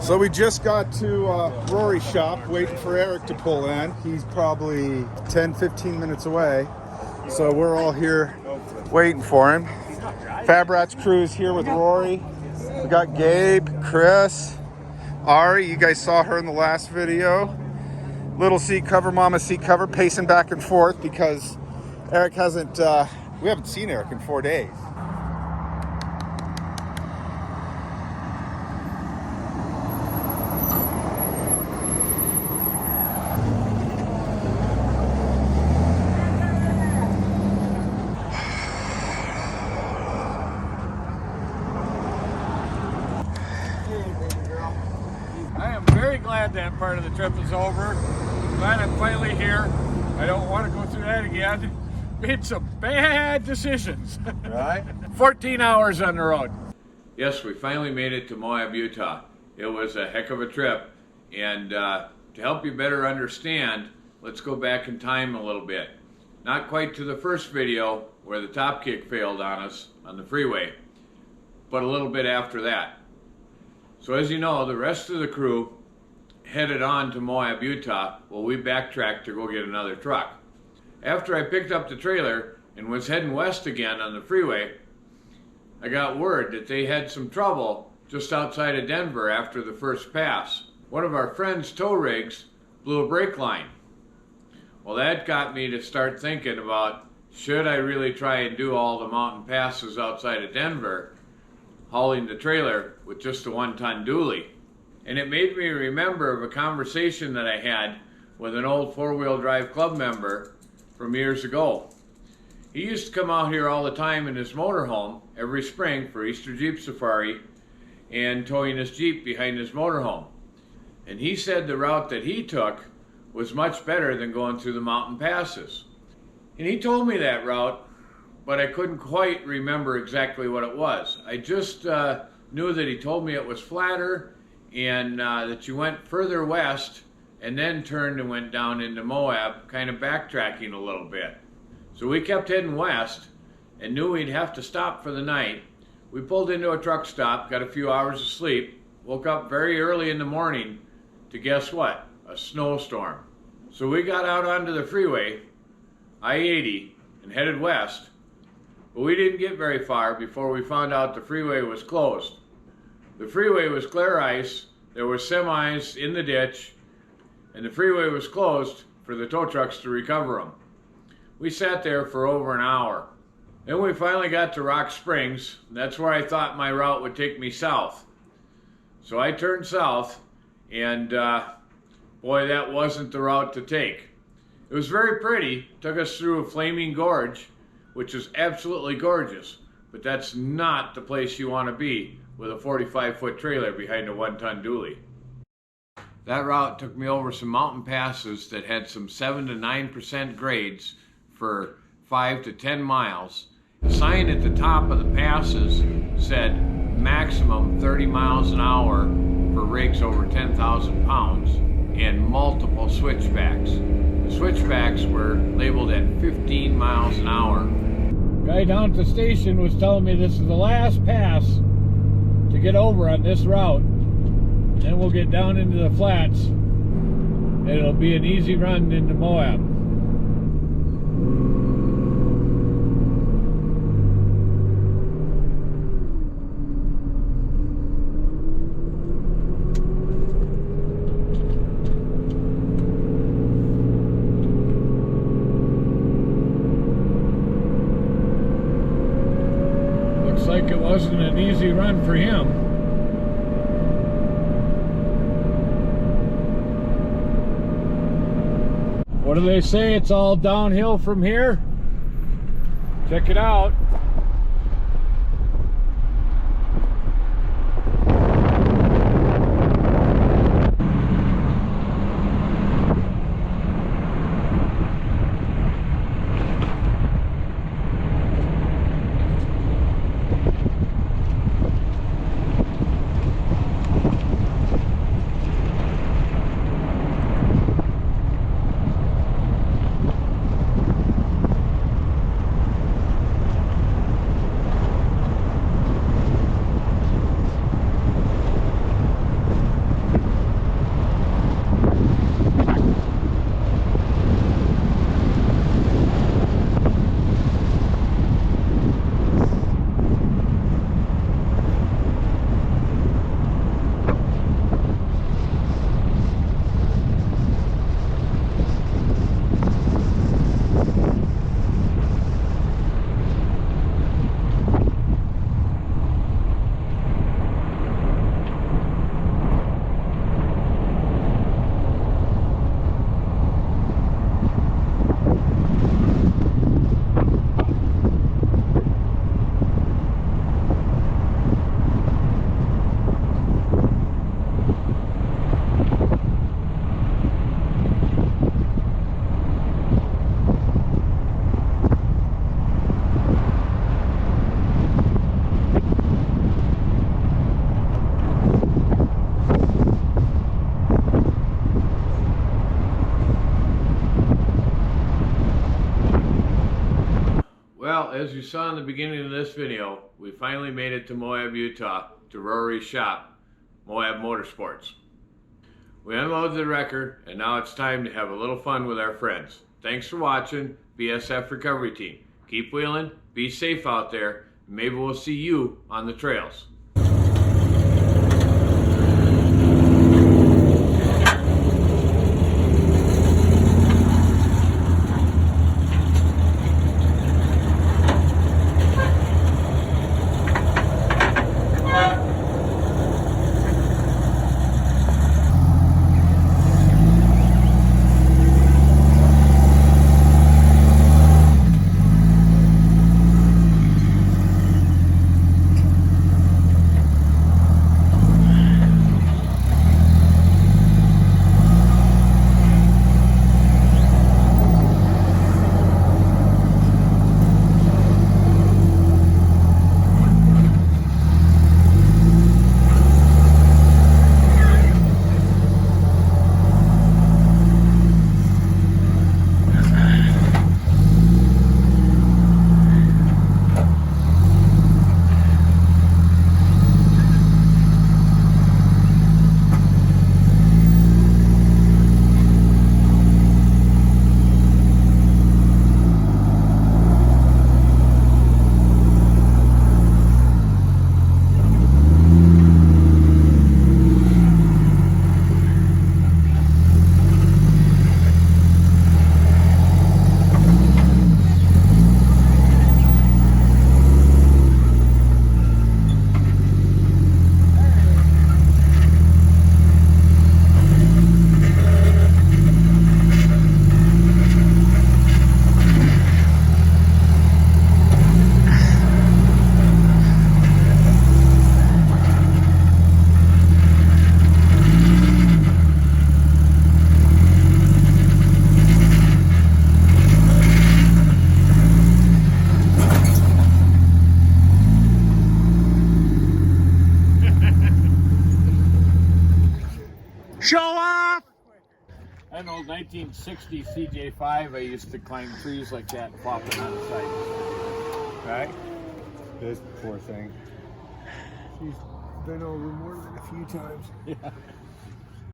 So we just got to Rory's shop, waiting for Eric to pull in. He's probably 10-15 minutes away. So we're all here waiting for him. Fab Rats crew is here with Rory. We got Gabe, Chris, Ari. You guys saw her in the last video. Little seat cover, mama seat cover, pacing back and forth because Eric hasn't, we haven't seen Eric in 4 days. Glad that part of the trip is over. Glad I'm finally here. I don't want to go through that again. Made some bad decisions. Right? 14 hours on the road. Yes, we finally made it to Moab, Utah. It was a heck of a trip. And to help you better understand, let's go back in time a little bit. Not quite to the first video where the top kick failed on us on the freeway, but a little bit after that. So as you know, the rest of the crew headed on to Moab, Utah, while we backtracked to go get another truck. After I picked up the trailer and was heading west again on the freeway, I got word that they had some trouble just outside of Denver after the first pass. One of our friend's tow rigs blew a brake line. Well, that got me to start thinking about, should I really try and do all the mountain passes outside of Denver, hauling the trailer with just a 1-ton dually? And it made me remember of a conversation that I had with an old 4-wheel drive club member from years ago. He used to come out here all the time in his motorhome every spring for Easter Jeep Safari and towing his Jeep behind his motorhome. And he said the route that he took was much better than going through the mountain passes. And he told me that route, but I couldn't quite remember exactly what it was. I just knew that he told me it was flatter and that you went further west and then turned and went down into Moab, kind of backtracking a little bit. So we kept heading west and knew we'd have to stop for the night. We pulled into a truck stop, got a few hours of sleep, woke up very early in the morning to guess what? A snowstorm. So we got out onto the freeway, I-80, and headed west, but we didn't get very far before we found out the freeway was closed. The freeway was clear ice, there were semis in the ditch, and the freeway was closed for the tow trucks to recover them. We sat there for over an hour. Then we finally got to Rock Springs, and that's where I thought my route would take me south. So I turned south, and boy, that wasn't the route to take. It was very pretty, took us through a flaming gorge, which is absolutely gorgeous, but that's not the place you want to be with a 45-foot trailer behind a 1-ton dually. That route took me over some mountain passes that had some 7 to 9% grades for 5 to 10 miles. The sign at the top of the passes said maximum 30 miles an hour for rigs over 10,000 pounds and multiple switchbacks. The switchbacks were labeled at 15 miles an hour. Guy down at the station was telling me this is the last pass to get over on this route. Then we'll get down into the flats and it'll be an easy run into Moab. Looks like it wasn't an easy run for him. What do they say? It's all downhill from here? Check it out. as you saw in the beginning of this video, we finally made it to Moab, Utah, to Rory's shop, Moab Motorsports. We unloaded the wrecker, and now it's time to have a little fun with our friends. Thanks for watching, BSF Recovery Team. Keep wheeling, be safe out there, and maybe we'll see you on the trails. Show off! An old 1960 CJ5, I used to climb trees like that, flopping on the side. Right? This poor thing. She's been over more than a few times. Yeah.